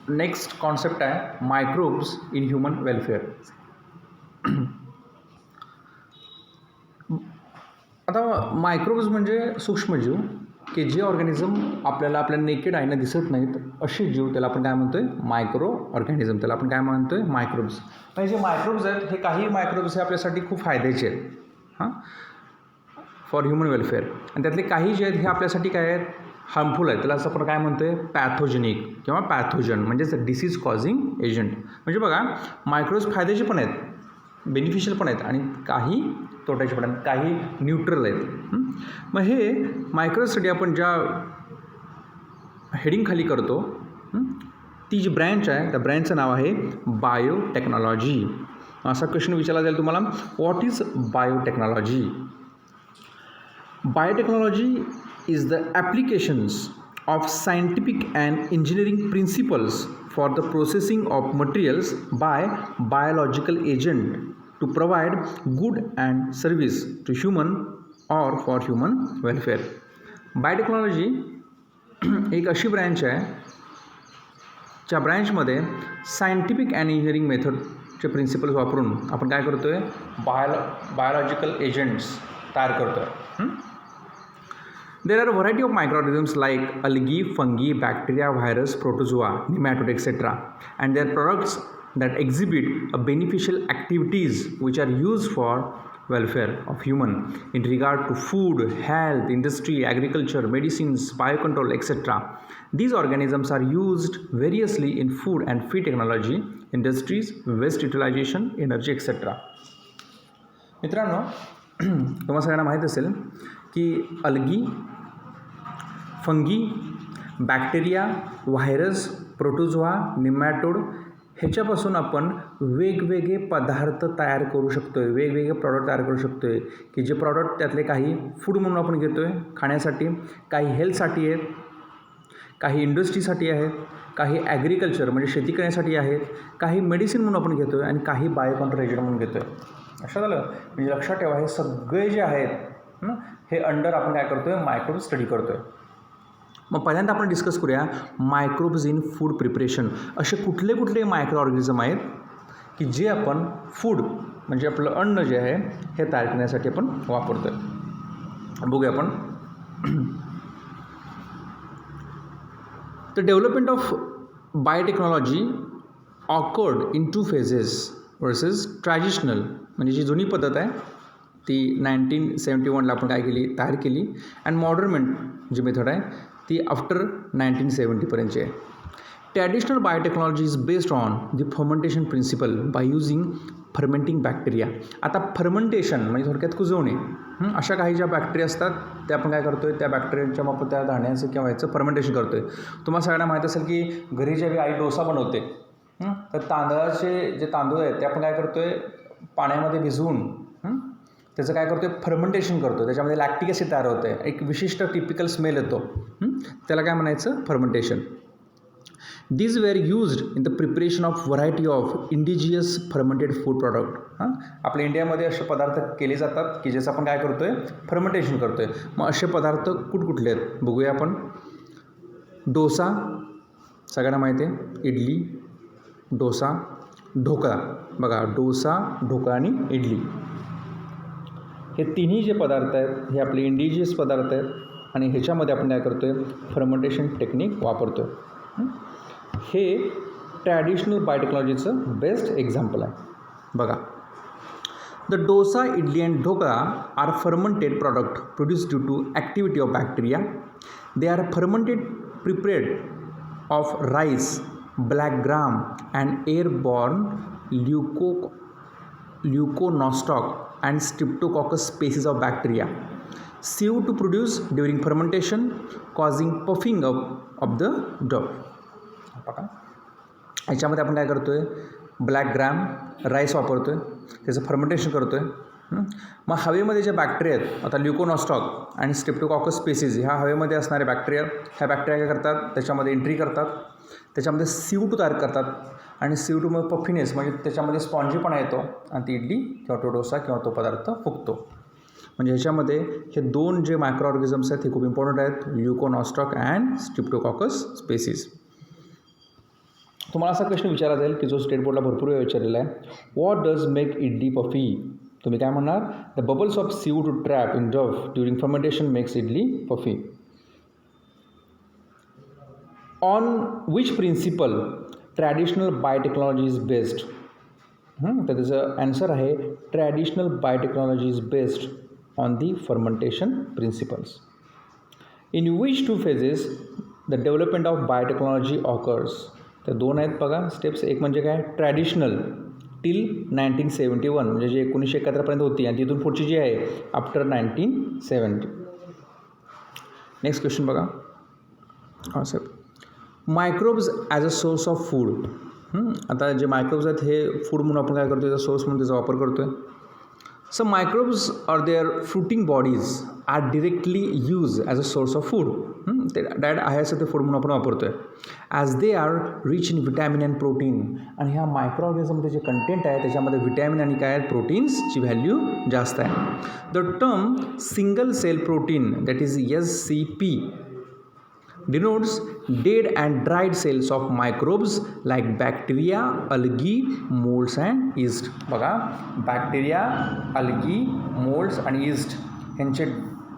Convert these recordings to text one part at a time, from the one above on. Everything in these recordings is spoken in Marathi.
नेक्स्ट कॉन्सेप्ट आहे मायक्रोब्स इन ह्युमन वेलफेअर. आता मायक्रोब्स म्हणजे सूक्ष्मजीव की जे ऑर्गॅनिझम आपल्याला आपल्या नेकेड आईनं दिसत नाहीत असे जीव, त्याला आपण काय म्हणतोय मायक्रो ऑर्गॅनिझम, त्याला आपण काय म्हणतोय मायक्रोब्स. म्हणजे जे मायक्रोब्स आहेत हे काही मायक्रोब्स हे आपल्यासाठी खूप फायद्याचे आहेत हां फॉर ह्युमन वेलफेअर, आणि त्यातले काही जे आहेत हे आपल्यासाठी काय आहेत हार्मफुल आहेत. त्याला असं आपण काय म्हणतोय पॅथोजेनिक किंवा पॅथोजन म्हणजेच डिसीज कॉझिंग एजंट. म्हणजे बघा मायक्रोब्स फायद्याचे पण आहेत, बेनिफिशियल पण आहेत आणि काही तोट्याचे पण आहेत, काही न्यूट्रल आहेत. मग हे मायक्रोसाठी आपण ज्या हेडिंगखाली करतो ती जी ब्रँच आहे त्या ब्रँचचं नाव आहे बायोटेक्नॉलॉजी. असा क्वेश्चन विचारला जाईल तुम्हाला, what is biotechnology? Biotechnology is the applications of scientific and engineering principles for the processing of materials by biological agent to provide good and service to human or for human welfare. Biotechnology एक अशी ब्रँच आहे ज्या ब्रँचमध्ये सायंटिफिक अँड इंजिनिअरिंग मेथडचे प्रिन्सिपल्स वापरून आपण काय करतो आहे बायोलॉजिकल एजंट्स तयार करतो आहे. There are a variety of microorganisms like algae, fungi, bacteria, virus, protozoa, nematode, etc. and their products that exhibit a beneficial activities which are used for welfare of human in regard to food, health, industry, agriculture, medicines, biocontrol, etc. These organisms are used variously in food and feed technology, industries, waste utilization, energy, etc. मित्रांनो, तुम्हाला सगळ्यांना माहीत असेल की algae, fungi, bacteria, virus, protozoa, nematode ह्याच्यापासून आपण वेगवेगळे पदार्थ तयार करू शकतो आहे, वेगवेगळे प्रॉडक्ट तयार करू शकतो आहे की जे प्रॉडक्ट त्यातले काही फूड म्हणून आपण घेतो आहे खाण्यासाठी, काही हेल्थसाठी आहेत, काही इंडस्ट्रीसाठी आहेत, काही ॲग्रिकल्चर म्हणजे शेती करण्यासाठी आहेत, काही मेडिसिन म्हणून आपण घेतो आहे आणि काही बायोकंट्रोल एजंट म्हणून घेतो आहे. असं झालं म्हणजे लक्षात ठेवा हे सगळे जे आहेत हे अंडर आपण काय करतो आहे मायक्रोब स्टडी करतो आहे. मग पहिल्यांदा आपण डिस्कस करूया मायक्रोब्स इन फूड प्रिपरेशन. असे कुठले कुठले मायक्रो ऑर्गॅनिझम आहेत की जे आपण फूड म्हणजे आपलं अन्न जे आहे हे तयार करण्यासाठी आपण वापरतो आहे. बघूया आपण. The development of biotechnology occurred in 2 phases versus traditional म्हणजे जी जुनी पद्धत आहे ती 1971ला आपण काय केली तयार केली, अँड मॉडर्न जी मेथड आहे ती आफ्टर 1970पर्यंतची आहे. Traditional biotechnology is based on the fermentation principle by using fermenting bacteria. आता फर्मेंटेशन म्हणजे थोडक्यात कुजवणे. अशा काही ज्या बॅक्टेरिया असतात त्या आपण काय करतो आहे त्या बॅक्टेरियाच्या मार्फत त्या धान्याचं किंवा ह्याचं फर्मेंटेशन करतो आहे. तुम्हाला सगळ्यांना माहीत असेल की घरी ज्यावेळी आई डोसा बनवते तर तांदळाचे जे तांदूळ आहेत ते आपण काय करतो आहे पाण्यामध्ये भिजवून त्याचं काय करतो आहे फर्मेंटेशन करतो, त्याच्यामध्ये लॅक्टिक ॲसिड तयार होतं आहे, एक विशिष्ट टिपिकल स्मेल येतो, त्याला काय म्हणायचं fermentation. These were used in the preparation of variety of indigenous fermented food product. आपल्या इंडियामध्ये असे पदार्थ केले जातात की ज्याचं आपण काय करतो आहे फर्मेंटेशन करतो आहे. मग असे पदार्थ कुठकुठले आहेत बघूया आपण. डोसा सगळ्यांना माहिती आहे, इडली, डोसा, ढोकळा. बघा डोसा, ढोकळा आणि इडली हे तिन्ही जे पदार्थ आहेत हे आपले इंडिजियस पदार्थ आहेत आणि ह्याच्यामध्ये आपण काय करतो आहे फर्मेंटेशन टेक्निक वापरतो आहे. हे ट्रॅडिशनल बायोटेक्नॉलॉजीचं बेस्ट एक्झाम्पल आहे. बघा the dosa, idli and dhokla are fermented product produce due to activity of bacteria. They are fermented prepared of rice, black gram and airborne Leuconostoc and streptococcus species of bacteria. CO2 produced during fermentation causing puffing up of the dough. याच्यामध्ये आपण काय करतो आहे ब्लॅक ग्रॅम राईस वापरतो आहे, त्याचं फर्मेंटेशन करतो आहे. मग हवेमध्ये जे बॅक्टेरिया आहेत आता ल्युकोनॉस्टॉक आणि स्ट्रेप्टोकॉकस स्पेसीज ह्या हवेमध्ये असणारे बॅक्टेरिया, ह्या बॅक्टेरिया काय करतात त्याच्यामध्ये एंट्री करतात, त्याच्यामध्ये CO2 तयार करतात आणि CO2 मध्ये पफिनेस म्हणजे त्याच्यामध्ये स्पॉन्जीपणा येतो आणि ती इडली किंवा तो डोसा किंवा तो पदार्थ फुगतो. म्हणजे ह्याच्यामध्ये हे दोन जे मायक्रो ऑर्गॅनिझम्स आहेत हे खूप इम्पॉर्टंट आहेत, ल्युकोनॉस्टॉक अँड स्ट्रेप्टोकॉकस स्पेसीज. तुम्हाला असा प्रश्न विचारला जाईल की जो स्टेट बोर्डला भरपूर वेळा विचारलेला आहे. What does make idli puffy? तुम्ही काय म्हणणार? The bubbles of CO2 trap in dough during fermentation makes idli puffy. On which principle traditional biotechnology is based? तर त्याचं ॲन्सर आहे traditional biotechnology is based on the fermentation principles. In which 2 phases the development of biotechnology occurs? तर 2 आहेत बघा स्टेप्स. एक म्हणजे काय? ट्रॅडिशनल टिल 1971 म्हणजे जे 1971पर्यंत होती आणि तिथून पुढची जी आहे आफ्टर 1970. नेक्स्ट क्वेश्चन बघा. हां sir, microbes as a source of food. आता जे मायक्रोब्स आहेत हे फूड म्हणून आपण काय करतो, त्याचा सोर्स म्हणून त्याचा वापर करतो आहे. So microbes are their fruiting bodies are directly use as a source of food. ते डायरेक्ट आहे असं ते फूड म्हणून आपण वापरतो आहे. As they are rich in vitamin and protein. आणि ह्या मायक्रो ऑर्गॅनिझममध्ये जे कंटेंट आहे त्याच्यामध्ये व्हिटॅमिन आणि काय आहेत, प्रोटीन्सची व्हॅल्यू जास्त आहे. The term single cell protein that is SCP denotes dead and dried cells of microbes like bacteria, algae, molds and yeast. बघा, बॅक्टेरिया, algae, molds आणि yeast यांचे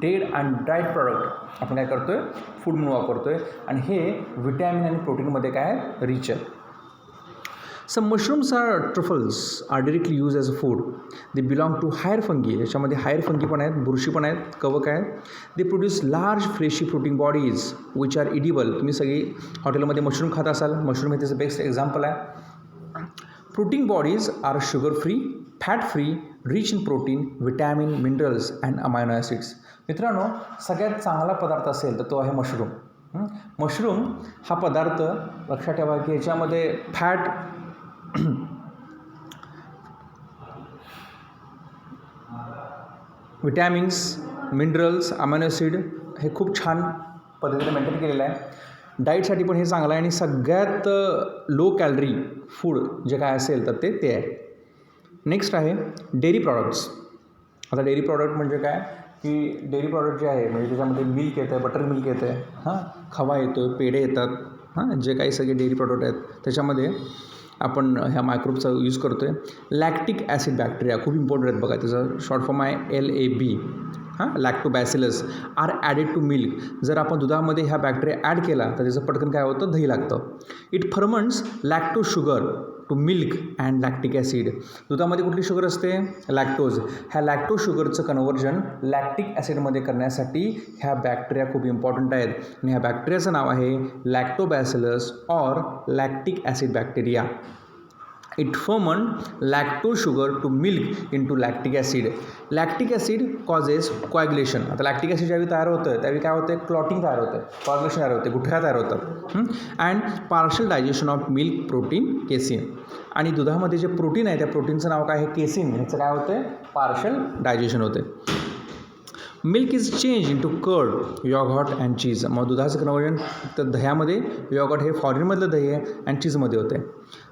डेड अँड ड्राईड प्रॉडक्ट आपण काय करतो आहे, फूड म्हणून वापरतो आहे. आणि हे व्हिटॅमिन आणि प्रोटीनमध्ये काय आहे, रिच आहे. Some mushrooms are truffles are directly used as a food. They belong to higher fungi. याच्यामध्ये हायर फंगी पण आहेत, बुरशी पण आहेत, कवक आहेत. They produce large fleshy protein bodies which are edible. तुम्ही सगळी हॉटेलमध्ये मशरूम खात असाल. मशरूम हे त्याचं बेस्ट एक्झाम्पल आहे. Protein bodies are sugar free, fat free, rich in protein, vitamin, minerals and amino acids. मित्रांनो, सगळ्यात चांगला पदार्थ असेल तर तो आहे मशरूम. मशरूम हा पदार्थ लक्षात ठेवा की याच्यामध्ये fat, vitamins, minerals, amino acid हे खूप छान पद्धतीने मेंटेन केलेलं आहे. डाईटसाठी पण हे चांगलं आहे आणि सगळ्यात लो कॅलरी फूड जे काय असेल तर ते आहे. नेक्स्ट आहे डेअरी प्रॉडक्ट्स. आता डेअरी प्रॉडक्ट म्हणजे काय की डेअरी प्रॉडक्ट जे आहे म्हणजे त्याच्यामध्ये मिल्क येतं आहे, बटर मिल्क येतं आहे, खवा येतो, पेढे येतात, जे काही सगळे डेअरी प्रॉडक्ट आहेत त्याच्यामध्ये आपण ह्या मायक्रोबचा यूज करतो आहे. लॅक्टिक ॲसिड बॅक्टेरिया खूप इम्पॉर्टंट आहेत बघा, त्याचं शॉर्ट फॉर्म आहे LAB. Lactobacillus are added to milk. जर आपण दुधामध्ये ह्या बॅक्टेरिया ॲड केला तर त्याचं पटकन काय होतं, दही लागतं. It ferments lacto sugar to milk and lactic acid. दुधामध्ये कुठली शुगर असते, लॅक्टोज. ह्या लॅक्टो शुगरचं कन्व्हर्जन लॅक्टिक ॲसिडमध्ये करण्यासाठी ह्या बॅक्टेरिया खूप इम्पॉर्टंट आहेत. आणि ह्या बॅक्टेरियाचं नाव आहे lactobacillus or lactic acid bacteria. It ferment lacto sugar to milk into lactic acid. Lactic acid causes coagulation. आता लॅक्टिक ॲसिड ज्यावेळी तयार होतं त्यावेळी काय होतं, क्लॉटिंग तयार होते, कोॲग्युलेशन तयार होते, गुठळ्या तयार होतात. And partial digestion of milk protein casein. आणि दुधामध्ये जे प्रोटीन आहे त्या प्रोटीनचं नाव काय आहे, केसिन. ह्याचं काय होतं, पार्शल डायजेशन होते. Milk is change into curd, yoghurt and cheese. मग दुधाचं कन्वर्जन तर दह्यामध्ये, यॉगर्ट हे फॉरेनमधलं दही आहे अँड चीजमध्ये होते.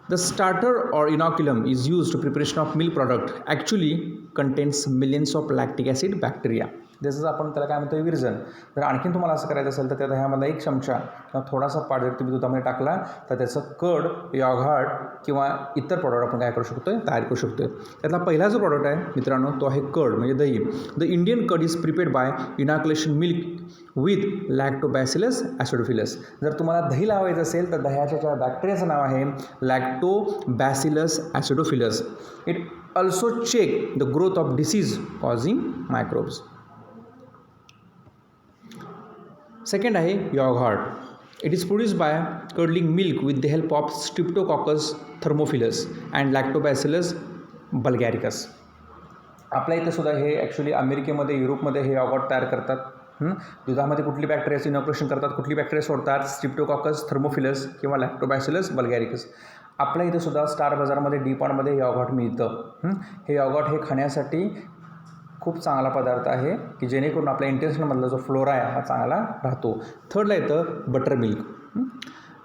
The starter or inoculum is used to preparation of milk product actually contains millions of lactic acid bacteria. जसं आपण त्याला काय म्हणतो, विरजन. जर आणखीन तुम्हाला असं करायचं असेल तर त्या दह्यामध्ये 1 चमचा किंवा थोडासा पाट जर तुम्ही दुधामध्ये टाकला तर त्याचं कर्ड, यॉगर्ट किंवा इतर प्रॉडक्ट आपण काय करू शकतो, तयार करू शकतो. त्यातला पहिला जो प्रॉडक्ट आहे मित्रांनो तो आहे कर्ड म्हणजे दही. The Indian curd is prepared by inoculation milk with Lactobacillus acidophilus. जर तुम्हाला दही लावायचं असेल तर दह्याच्या ज्या बॅक्टेरियाचं नाव आहे Lactobacillus acidophilus. It also check the growth of disease causing microbes. Second आहे yoghurt. It is produced by curdling milk with the help of Streptococcus thermophilus and Lactobacillus bulgaricus. आपल्या इथं सुद्धा हे ॲक्च्युली अमेरिकेमध्ये, युरोपमध्ये हे यॉगर्ट तयार करतात. दुधामध्ये कुठली बॅक्टेरियाचं इनॉक्युलेशन करतात, कुठली बॅक्टेरिया सोडतात, स्ट्रिप्टोकॉकस थर्मोफिलस किंवा लॅक्टोबॅसिलस बल्गॅरिकस. आपल्या इथं सुद्धा स्टार बाजारमध्ये, डीपॉनमध्ये यॉगर्ट मिळतं. हे यॉगर्ट हे खाण्यासाठी खूप चांगला पदार्थ आहे की जेणेकरून आपल्या इंटेस्टाइनमधला जो फ्लोरा आहे हा चांगला राहतो. थर्डला येतं butter milk.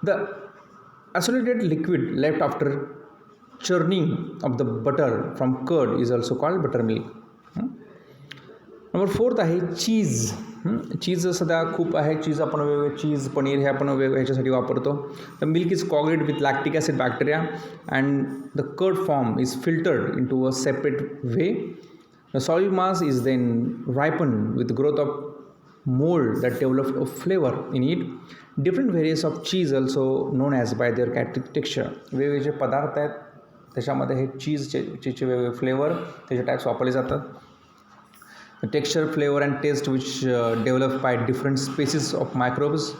The isolated liquid left after churning of the butter from curd is also called buttermilk. Number 4th आहे चीज. चीज सध्या खूप आहे. चीज आपण वेगवेगळे चीज पनीर हे आपण वेगवेगळ्या ह्याच्यासाठी वापरतो. The milk is coagulate with lactic acid bacteria and the curd form is filtered into a separate way. The solid mass is then ripen with growth of mold that develop a flavor in it. Different variants of cheese also known as by their texture. वेगवेगळे जे पदार्थ आहेत त्याच्यामध्ये हे चीजचे वेगवेगळे फ्लेवर त्याचे टाईप्स वापरले जातात. Texture flavour and taste which develop by different species of microbes.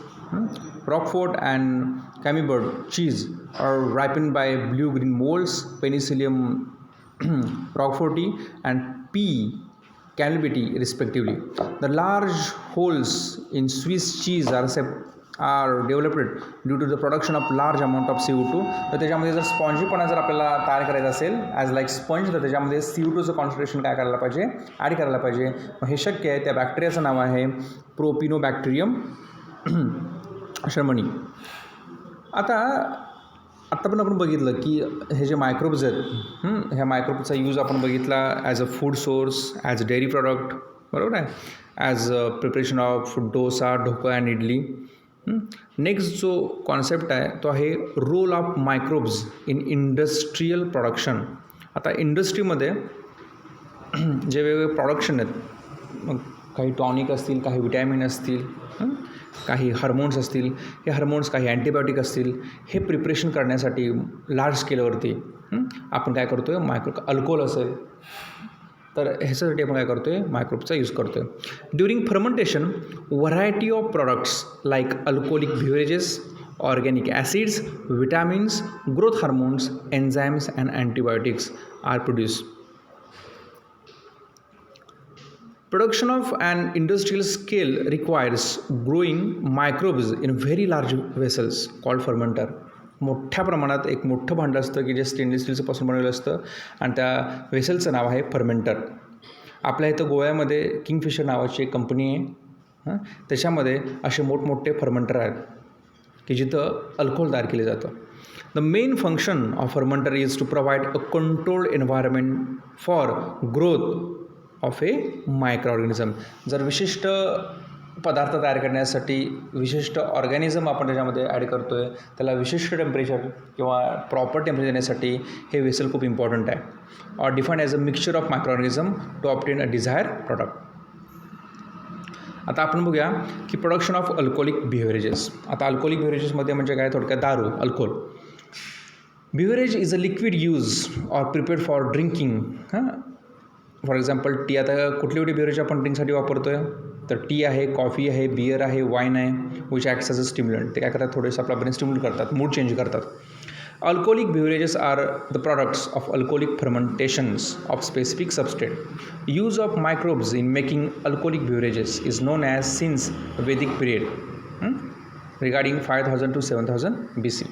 Roquefort and Camembert cheese are ripen by blue green moulds. Penicillium roqueforti and P Calibity respectively. The large holes in Swiss cheese are developed due to the production of large amount of CO2. तर त्याच्यामध्ये जर स्पॉन्जीपणा जर आपल्याला तयार करायचा असेल ॲज लाईक स्पंज, तर त्याच्यामध्ये CO2चं कॉन्सन्ट्रेशन काय करायला पाहिजे, ॲड करायला पाहिजे. मग हे शक्य आहे. त्या बॅक्टेरियाचं नाव आहे प्रोपिनोबॅक्टेरियम शर्मनी. आत्ता पण आपण बघितलं की हे जे मायक्रोब्स आहेत, ह्या मायक्रोब्सचा यूज आपण बघितला as a food source, as a dairy product, बरोबर आहे, as a preparation of dosa, dhokla and idli. Next जो कॉन्सेप्ट आहे तो आहे role of microbes in industrial production. आता इंडस्ट्रीमध्ये जे वेगवेगळे प्रोडक्शन आहेत, मग काही टॉनिक असतील, काही विटॅमिन असतील, काही हार्मोन्स असतील, हे हार्मोन्स काही अँटीबायोटिक असतील, हे प्रिपरेशन करण्यासाठी लार्ज स्केलवरती आपण काय करतो आहे, अल्कोहोल असेल तर ह्याच्यासाठी आपण काय करतो आहे, मायक्रोबचा यूज करतो आहे. During fermentation variety of products like alcoholic beverages, organic acids, vitamins, growth hormones, enzymes and antibiotics are produce. Production of an industrial scale requires growing microbes in very large vessels called fermenter. मोठ्या प्रमाणात एक मोठं भांडं असतं की जे स्टेनलेस स्टीलचं बनवलेलं असतं आणि त्या वेसलचं नाव आहे फर्मेंटर. आपल्या इथं गोव्यामध्ये किंगफिशर नावाची एक कंपनी आहे. त्याच्यामध्ये असे मोठमोठे फर्मेंटर आहेत की जिथं अल्कोहोल तयार केले जातं. The main function of fermenter is to provide a controlled environment for growth of a micro organism. जर विशिष्ट पदार्थ तयार करण्यासाठी विशिष्ट ऑर्गॅनिझम आपण त्याच्यामध्ये ॲड करतो आहे, त्याला विशिष्ट टेम्परेचर किंवा प्रॉपर टेम्परेचर देण्यासाठी हे वेसल खूप इम्पॉर्टंट आहे. Or defined as a mixture of micro organism to obtain a desire product. आता आपण बघूया की प्रोडक्शन ऑफ अल्कोहोलिक बिव्हरेजेस. आता अल्कोहोलिक बिव्हरेजेसमध्ये म्हणजे काय, थोडक्यात दारू, alcohol. Beverage is a liquid use or prepared for drinking. For example tea. आता कुठली बिव्हरेज आपण ड्रिंकसाठी वापरतो आहे, तर टी आहे, कॉफी आहे, बियर आहे, वाईन आहे, which acts as a stimulant. ते काय करतात, थोडेसं आपला ब्रेन स्टिम्युलेट करतात, मूड चेंज करतात. Alcoholic beverages are the products of alcoholic fermentations of specific substrate. Use of microbes in making alcoholic beverages is known as since Vedic period regarding 5000 to 7000 BC.